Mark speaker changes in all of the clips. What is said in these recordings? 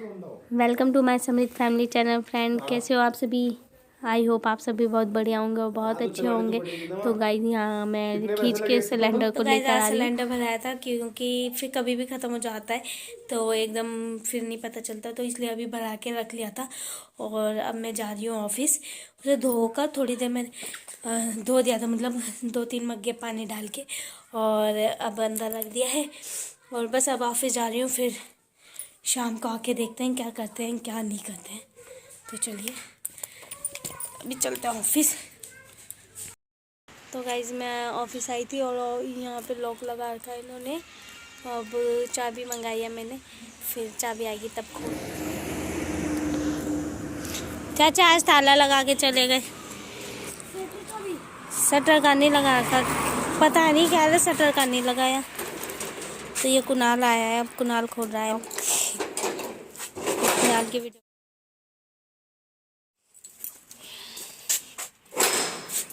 Speaker 1: Welcome to my समृद्ध family channel. Friend, कैसे हो आप सभी? आई होप आप सभी बहुत बढ़िया होंगे और बहुत अच्छे होंगे। तो गाइस, यहाँ मैं खींच के सिलेंडर को लेकर आ रही हूँ। सिलेंडर भराया था क्योंकि फिर कभी भी ख़त्म हो जाता है तो एकदम फिर नहीं पता चलता, तो इसलिए अभी भरा के रख लिया था। और अब मैं जा रही हूँ ऑफिस। उसे धोकर थोड़ी देर मैंने धो दिया था, मतलब 2-3 मग्गे पानी डाल के, और अब अंदर रख दिया है। और बस अब ऑफिस जा रही हूँ। फिर शाम को आके देखते हैं क्या करते हैं क्या नहीं करते हैं। तो चलिए अभी चलते हैं ऑफिस। तो गाइज, मैं ऑफिस आई थी और यहाँ पे लॉक लगा रखा है इन्होंने। अब चाबी मंगाई है मैंने, फिर चाबी आएगी तब खोल। चाचा आज ताला लगा के चले गए। शटर का नहीं लगा रखा, पता नहीं क्या है, शटर का नहीं लगाया। तो ये कुणाल आया है, अब कुणाल खोल रहा है। कुणाल की वीडियो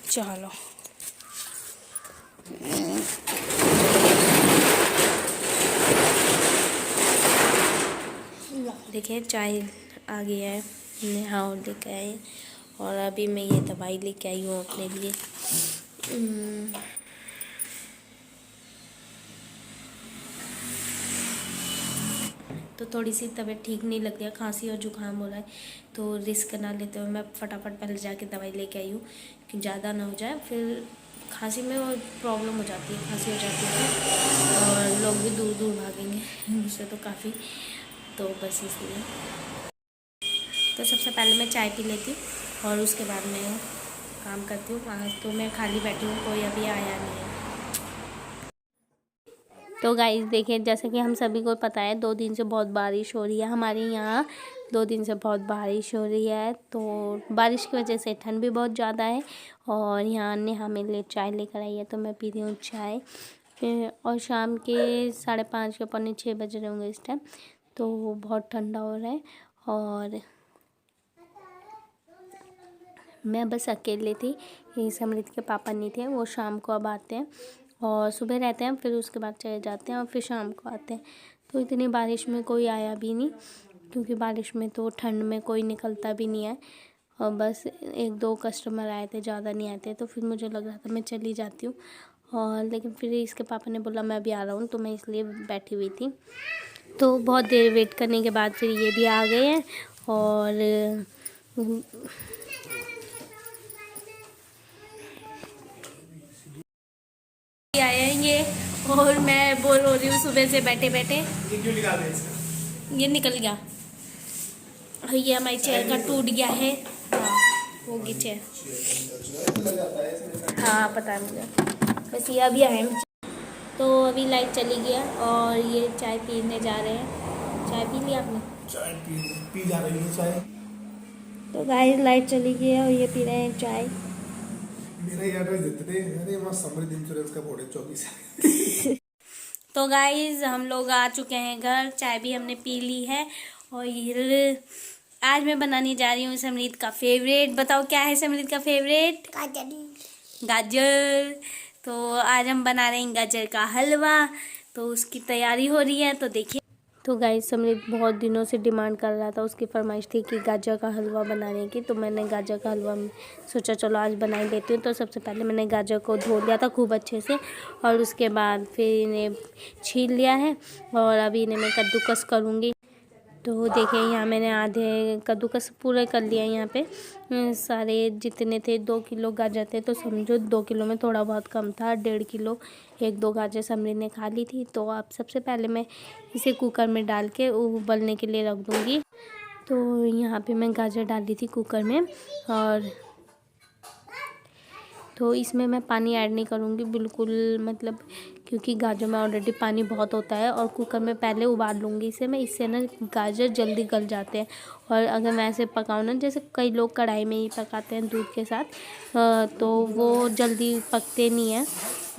Speaker 1: चलो। देखिए चाय आ गया है, नेहा और लेके आए। और अभी मैं ये दवाई लेके आई हूँ अपने लिए। तो थोड़ी सी तबीयत ठीक नहीं लग रही है, खांसी और जुकाम हो रहा है, तो रिस्क ना लेते हुए मैं फटाफट पहले जाके दवाई लेके आई हूँ कि ज़्यादा ना हो जाए। फिर खांसी में और प्रॉब्लम हो जाती है, खांसी हो जाती है और लोग भी दूर दूर भागेंगे मुझसे तो काफ़ी। तो बस इसलिए तो सबसे पहले मैं चाय पी लेती हूँ और उसके बाद मैं काम करती हूँ। आज तो मैं खाली बैठी हूँ, कोई अभी आया नहीं है। तो गाइस देखिए, जैसे कि हम सभी को पता है 2 दिन से बहुत बारिश हो रही है हमारे यहाँ। 2 दिन से बहुत बारिश हो रही है, तो बारिश की वजह से ठंड भी बहुत ज़्यादा है। और यहाँ नेहा मेरे लिए चाय लेकर आई है, तो मैं पी रही हूँ चाय। और शाम के 5:30 या 5:45 बज रहे होंगे इस टाइम। तो बहुत ठंडा हो रहा है और मैं बस अकेले थी। समृद्ध के पापा नहीं थे, वो शाम को अब आते हैं और सुबह रहते हैं, फिर उसके बाद चले जाते हैं और फिर शाम को आते हैं। तो इतनी बारिश में कोई आया भी नहीं, क्योंकि बारिश में तो ठंड में कोई निकलता भी नहीं है। और बस 1-2 कस्टमर आए थे, ज़्यादा नहीं आए थे, तो फिर मुझे लग रहा था मैं चली जाती हूँ। और लेकिन फिर इसके पापा ने बोला मैं अभी आ रहा हूँ, तो मैं इसलिए बैठी हुई थी। तो बहुत देर वेट करने के बाद फिर ये भी आ गए हैं। और आए हैं ये, और मैं बोर हो रही हूँ सुबह से बैठे बैठे। ये निकल गया, ये हमारी चेयर का टूट गया है। हाँ, होगी चेयर। हाँ पता है मुझे, बस ये अभी आए हैं। तो अभी लाइट चली गई है और ये चाय पीने जा रहे हैं। चाय पी लिया आपने?
Speaker 2: चाय पी जा रही है चाय।
Speaker 1: तो गाइस लाइट चली गई है और ये पी रहे हैं चाय।
Speaker 2: मेरा एड्रेस देते थे, अरे वहाँ समृद्ध इंश्योरेंस का बोर्ड है 24।
Speaker 1: तो गाइस हम लोग आ चुके हैं घर, चाय भी हमने पी ली है। और ये आज मैं बनाने जा रही हूँ समृद्ध का फेवरेट। बताओ क्या है समृद्ध का फेवरेट? गाजर। तो आज हम बना रहे हैं गाजर का हलवा, तो उसकी तैयारी हो रही है, तो देखिए। तो गाइस समृद्ध बहुत दिनों से डिमांड कर रहा था, उसकी फरमाइश थी कि गाजर का हलवा बनाने की। तो मैंने गाजर का हलवा सोचा चलो आज बना ही लेती हूँ। तो सबसे पहले मैंने गाजर को धो लिया था खूब अच्छे से, और उसके बाद फिर इन्हें छील लिया है और अभी इन्हें मैं कद्दूकस करूँगी। तो देखिए यहाँ मैंने आधे कद्दूकस पूरे कर लिया। यहाँ पे सारे जितने थे 2 किलो गाजर थे, तो समझो 2 किलो में थोड़ा बहुत कम था, 1.5 किलो 1-2 गाजर समृद्ध ने खा ली थी। तो अब सबसे पहले मैं इसे कुकर में डाल के उबलने के लिए रख दूँगी। तो यहाँ पे मैं गाजर डाल दी थी कुकर में, और तो इसमें मैं पानी ऐड नहीं करूँगी बिल्कुल, मतलब क्योंकि गाजर में ऑलरेडी पानी बहुत होता है। और कुकर में पहले उबाल लूँगी इसे मैं, इससे ना गाजर जल्दी गल जाते हैं। और अगर मैं ऐसे पकाऊँ ना, जैसे कई लोग कढ़ाई में ही पकाते हैं दूध के साथ, तो वो जल्दी पकते नहीं हैं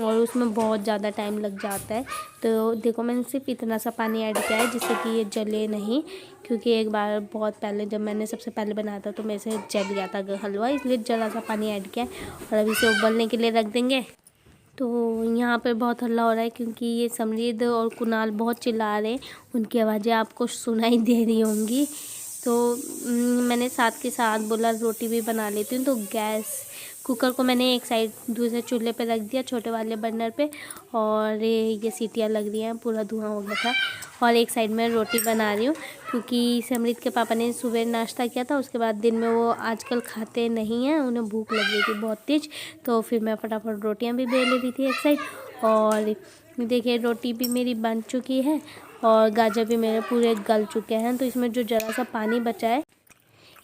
Speaker 1: और उसमें बहुत ज़्यादा टाइम लग जाता है। तो देखो मैंने सिर्फ इतना सा पानी ऐड किया है जिससे कि ये जले नहीं, क्योंकि एक बार बहुत पहले जब मैंने सबसे पहले बनाया था तो मेरे से जल गया था हलवा, इसलिए ज़रा सा पानी ऐड किया है। और अभी इसे उबलने के लिए रख देंगे। तो यहाँ पर बहुत हल्ला हो रहा है क्योंकि ये समरीद और कुणाल बहुत चिल्ला रहे हैं, उनकी आवाज़ें आपको सुनाई दे रही होंगी। तो मैंने साथ के साथ बोला रोटी भी बना लेती हूँ। तो गैस कुकर को मैंने एक साइड दूसरे चूल्हे पे रख दिया, छोटे वाले बर्नर पे, और ये सीटियाँ लग रही हैं, पूरा धुआं हो गया था। और एक साइड में रोटी बना रही हूँ क्योंकि समरीत के पापा ने सुबह नाश्ता किया था, उसके बाद दिन में वो आजकल खाते नहीं हैं, उन्हें भूख लग रही थी बहुत तेज। तो फिर मैं फटाफट रोटियाँ भी बेल ली थी एक साइड। और देखिए रोटी भी मेरी बन चुकी है और गाजर भी मेरे पूरे गल चुके हैं। तो इसमें जो ज़रा सा पानी बचा है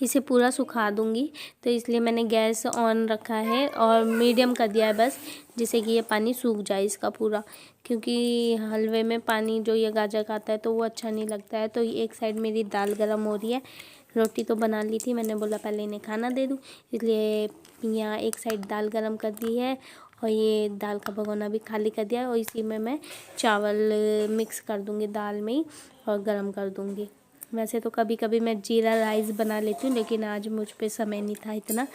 Speaker 1: इसे पूरा सुखा दूंगी, तो इसलिए मैंने गैस ऑन रखा है और मीडियम कर दिया है बस, जिससे कि ये पानी सूख जाए इसका पूरा, क्योंकि हलवे में पानी जो ये गाजर का आता है तो वो अच्छा नहीं लगता है। तो एक साइड मेरी दाल गरम हो रही है, रोटी तो बना ली थी, मैंने बोला पहले इन्हें खाना दे दूँ, इसलिए यहाँ एक साइड दाल गरम कर दी है और ये दाल का भगोना भी खाली कर दिया है। और इसी में मैं चावल मिक्स कर दूँगी दाल में ही और गरम कर दूँगी। वैसे तो कभी कभी मैं जीरा राइस बना लेती हूँ, लेकिन आज मुझ पे समय नहीं था इतना,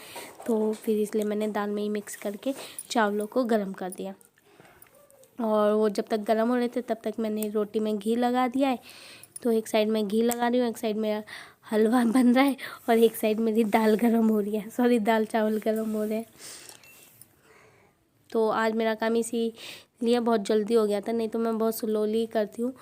Speaker 1: तो फिर इसलिए मैंने दाल में ही मिक्स करके चावलों को गरम कर दिया। और वो जब तक गरम हो रहे थे तब तक मैंने रोटी में घी लगा दिया है। तो एक साइड में घी लगा रही हूँ, एक साइड मेरा हलवा बन रहा है और एक साइड मेरी दाल गरम हो रही है, सॉरी दाल चावल गरम हो रहे हैं। तो आज मेरा काम इसीलिए बहुत जल्दी हो गया था, नहीं तो मैं बहुत स्लोली करती हूँ।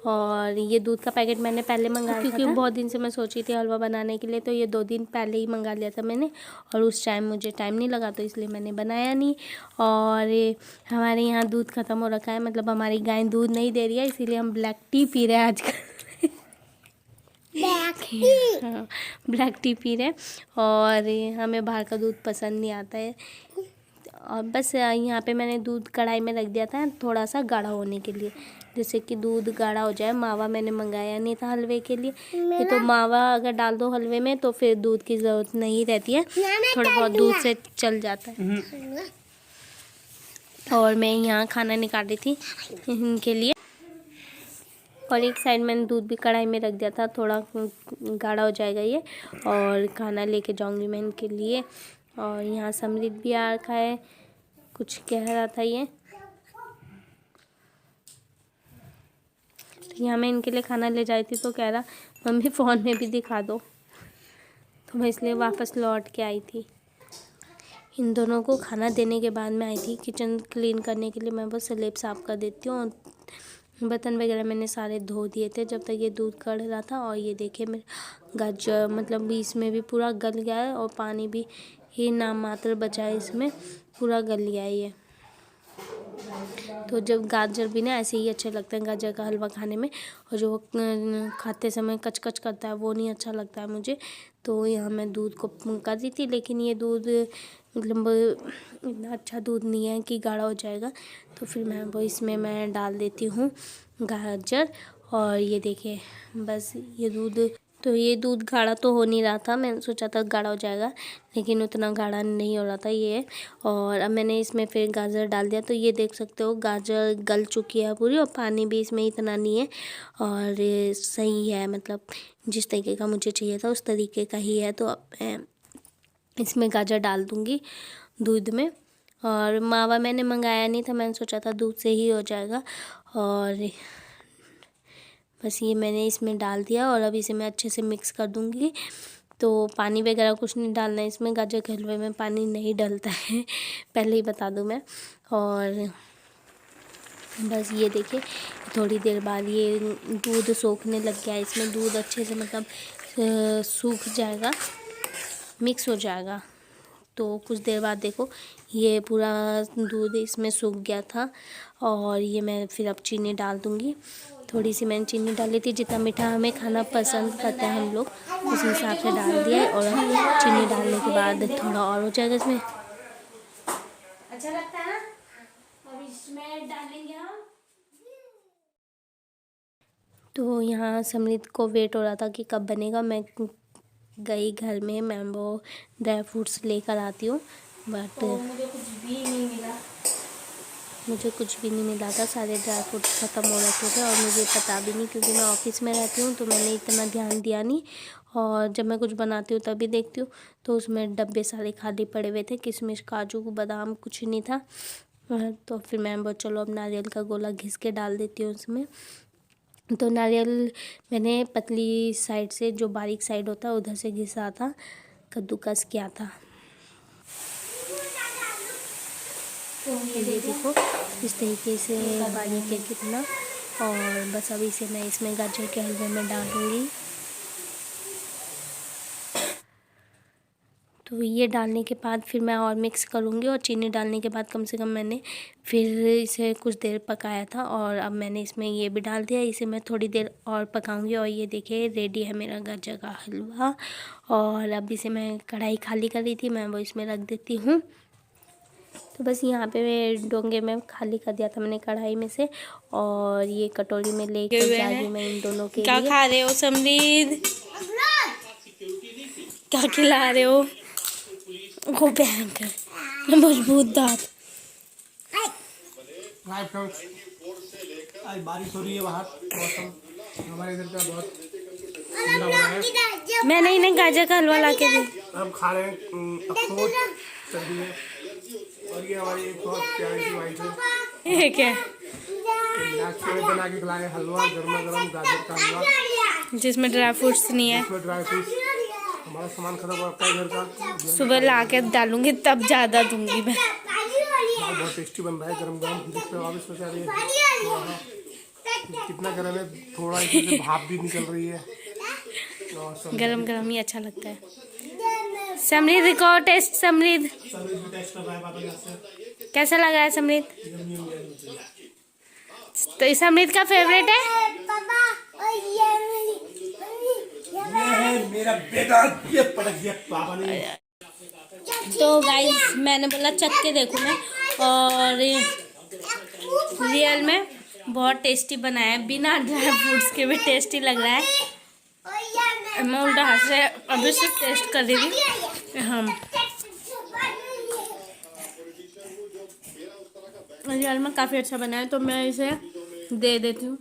Speaker 1: और ये दूध का पैकेट मैंने पहले मंगाया क्योंकि बहुत दिन से मैं सोची थी हलवा बनाने के लिए, तो ये 2 दिन पहले ही मंगा लिया था मैंने, और उस टाइम मुझे टाइम नहीं लगा तो इसलिए मैंने बनाया नहीं। और हमारे यहाँ दूध ख़त्म हो रखा है, मतलब हमारी गाय दूध नहीं दे रही है, इसीलिए हम ब्लैक टी पी रहे हैं आजकल। हाँ, ब्लैक टी पी रहे हैं और हमें बाहर का दूध पसंद नहीं आता है। और बस यहाँ पे मैंने दूध कढ़ाई में रख दिया था थोड़ा सा गाढ़ा होने के लिए, जैसे कि दूध गाढ़ा हो जाए। मावा मैंने मंगाया नहीं था हलवे के लिए, ये तो मावा अगर डाल दो हलवे में तो फिर दूध की ज़रूरत नहीं रहती है, थोड़ा बहुत दूध से चल जाता है। और मैं यहाँ खाना निकाल रही थी इनके लिए, और एक साइड मैंने दूध भी कढ़ाई में रख दिया था, थोड़ा गाढ़ा हो जाएगा ये, और खाना लेके जाऊँगी मैं इनके लिए। और यहाँ समृद्ध भी आ रखा है, कुछ कह रहा था ये, तो यहाँ मैं इनके लिए खाना ले जाई थी तो कह रहा मम्मी फ़ोन में भी दिखा दो, तो मैं इसलिए वापस लौट के आई थी। इन दोनों को खाना देने के बाद मैं आई थी किचन क्लीन करने के लिए, मैं बस स्लेब साफ़ कर देती हूँ। बर्तन वगैरह मैंने सारे धो दिए थे जब तक ये दूध कढ़ रहा था। और ये देखिए मेरा गाजर मतलब बीच में भी पूरा गल गया है और पानी भी ये नाम मात्र बचा है, इसमें पूरा गल गया है ये। तो जब गाजर भी ना ऐसे ही अच्छे लगते हैं गाजर का हलवा खाने में, और जो खाते समय कच-कच करता है वो नहीं अच्छा लगता है मुझे। तो यहाँ मैं दूध को कर दी थी, लेकिन ये दूध मतलब इतना अच्छा दूध नहीं है कि गाढ़ा हो जाएगा, तो फिर मैं वो इसमें मैं डाल देती हूँ गाजर। और ये देखिए बस ये दूध, तो ये दूध गाढ़ा तो हो नहीं रहा था, मैंने सोचा था गाढ़ा हो जाएगा, लेकिन उतना गाढ़ा नहीं हो रहा था ये। और अब मैंने इसमें फिर गाजर डाल दिया, तो ये देख सकते हो गाजर गल चुकी है पूरी, और पानी भी इसमें इतना नहीं है, और सही है, मतलब जिस तरीके का मुझे चाहिए था उस तरीके का ही है। तो अब मैं इसमें गाजर डाल दूँगी दूध में। और मावा मैंने मंगाया नहीं था, मैंने सोचा था दूध से ही हो जाएगा, और बस ये मैंने इसमें डाल दिया। और अब इसे मैं अच्छे से मिक्स कर दूँगी। तो पानी वगैरह कुछ नहीं डालना है इसमें, गाजर के हलवे में पानी नहीं डलता है, पहले ही बता दूँ मैं। और बस ये देखिए थोड़ी देर बाद ये दूध सोखने लग गया है, इसमें दूध अच्छे से मतलब सूख जाएगा, मिक्स हो जाएगा। तो कुछ देर बाद देखो ये पूरा दूध इसमें सूख गया था। और ये मैं फिर अब चीनी डाल दूँगी, थोड़ी सी मैंने चीनी डाली थी, जितना मीठा हमें खाना पसंद करते हैं हम लोग उस हिसाब से डाल दिया है। और चीनी डालने के बाद थोड़ा और हो जाएगा इसमें, अच्छा लगता है ना। अब इसमें डालेंगे हम, तो यहाँ समृद्ध को वेट हो रहा था कि कब बनेगा। मैं गई घर में मैंगो ड्राई फ्रूट्स लेकर आती हूँ, बट तो मुझे कुछ भी नहीं मिला था, सारे ड्राई फ्रूट्स ख़त्म हो रखे थे। और मुझे पता भी नहीं, क्योंकि मैं ऑफिस में रहती हूँ तो मैंने इतना ध्यान दिया नहीं। और जब मैं कुछ बनाती हूँ तभी देखती हूँ, तो उसमें डब्बे सारे खाली पड़े हुए थे, किशमिश काजू बादाम कुछ नहीं था। तो फिर मैं बोला चलो अब नारियल का गोला घिस के डाल देती हूँ उसमें। तो नारियल मैंने पतली साइड से, जो बारीक साइड होता है उधर से घिसा था, कद्दूकस किया था। ये देखो इस तरीके से बारीक है कितना। और बस अभी इसे मैं इसमें गाजर के हलवे में डालूँगी। तो ये डालने के बाद फिर मैं और मिक्स करूँगी, और चीनी डालने के बाद कम से कम मैंने फिर इसे कुछ देर पकाया था, और अब मैंने इसमें ये भी डाल दिया। इसे मैं थोड़ी देर और पकाऊंगी, और ये देखिए रेडी है मेरा गाजर का हलवा। और अब इसे मैं कढ़ाई खाली कर रही थी, मैं वो इसमें रख देती हूँ। तो बस यहाँ पे मैं डोंगे में खाली कर दिया था मैंने कढ़ाई में से, और ये कटोरी में लेके जा रही हूँ मैं इन दोनों के लिए। क्या खा रहे हो समरीद? क्या खिला रहे हो? वो भयंकर मजबूत दांत।
Speaker 2: आज बारिश हो रही है बाहर, मौसम हमारे इधर का बहुत ठंडा हो रहा है।
Speaker 1: मैंने इन्हें गाजर का हलवा ला के दिया।
Speaker 2: हम खा रहे हैं अखरोट सब्जी है, और ये हमारी एक बहुत प्यारी सी वाइफ है।
Speaker 1: ये क्या?
Speaker 2: बना के खिलाए हलवा, गर्मा गर्म गाजर का हलवा
Speaker 1: जिसमें ड्राई फ्रूट्स नहीं है।
Speaker 2: Dry fruits. हमारा सामान खत्म हो रखा है घर का,
Speaker 1: सुबह ला के डालूंगी तब ज़्यादा दूंगी मैं।
Speaker 2: बहुत टेस्टी बन रहा है गरम गरम। जिसमें वापस सोचा रही है कितना गरम है, थोड़ा इसमें भाप भी निकल रही है।
Speaker 1: गरम गरम ही अच्छा लगता है। समृद्ध को टेस्ट, समृद्ध कैसा लगा है समृद्ध? तो समृद्ध का फेवरेट है?
Speaker 2: मेरा बेटा ये पटक दिया पापा ने।
Speaker 1: तो गाइस मैंने बोला चख के देखो मैं, और रियल में बहुत टेस्टी बनाया है, बिना ड्राई फ्रूट्स के भी टेस्टी लग रहा है। मैं उल्टा हाथ से अभी से टेस्ट कर रही थी। हम रियल में काफ़ी अच्छा बना है, तो मैं इसे दे देती हूँ।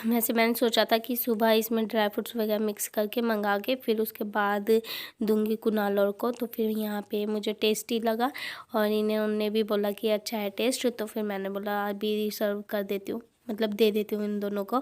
Speaker 1: वैसे मैंने सोचा था कि सुबह इसमें ड्राई फ्रूट्स वगैरह मिक्स करके मंगा के फिर उसके बाद दूंगी कुणाल और को। तो फिर यहाँ पे मुझे टेस्टी लगा, और उन्होंने भी बोला कि अच्छा है टेस्ट, तो फिर मैंने बोला अभी सर्व कर देती हूँ, मतलब दे देती हूँ इन दोनों को।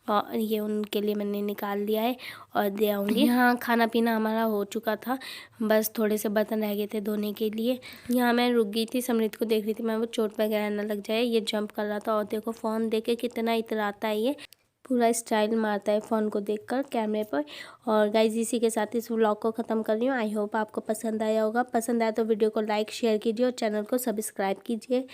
Speaker 1: और ये उनके लिए मैंने निकाल लिया है और दे आऊँगी। यहाँ खाना पीना हमारा हो चुका था, बस थोड़े से बर्तन रह गए थे धोने के लिए। यहाँ मैं रुक गई थी, समृद्ध को देख रही थी मैं, वो चोट वगैरह ना लग जाए। ये जंप कर रहा था, और देखो फ़ोन देख के कितना इतराता है, ये पूरा स्टाइल मारता है फ़ोन को देखकर कैमरे पर। और गाइस इसी के साथ इस व्लॉग को ख़त्म कर रही हूँ। आई होप आपको पसंद आया होगा। पसंद आया तो वीडियो को लाइक शेयर कीजिए और चैनल को सब्सक्राइब कीजिए।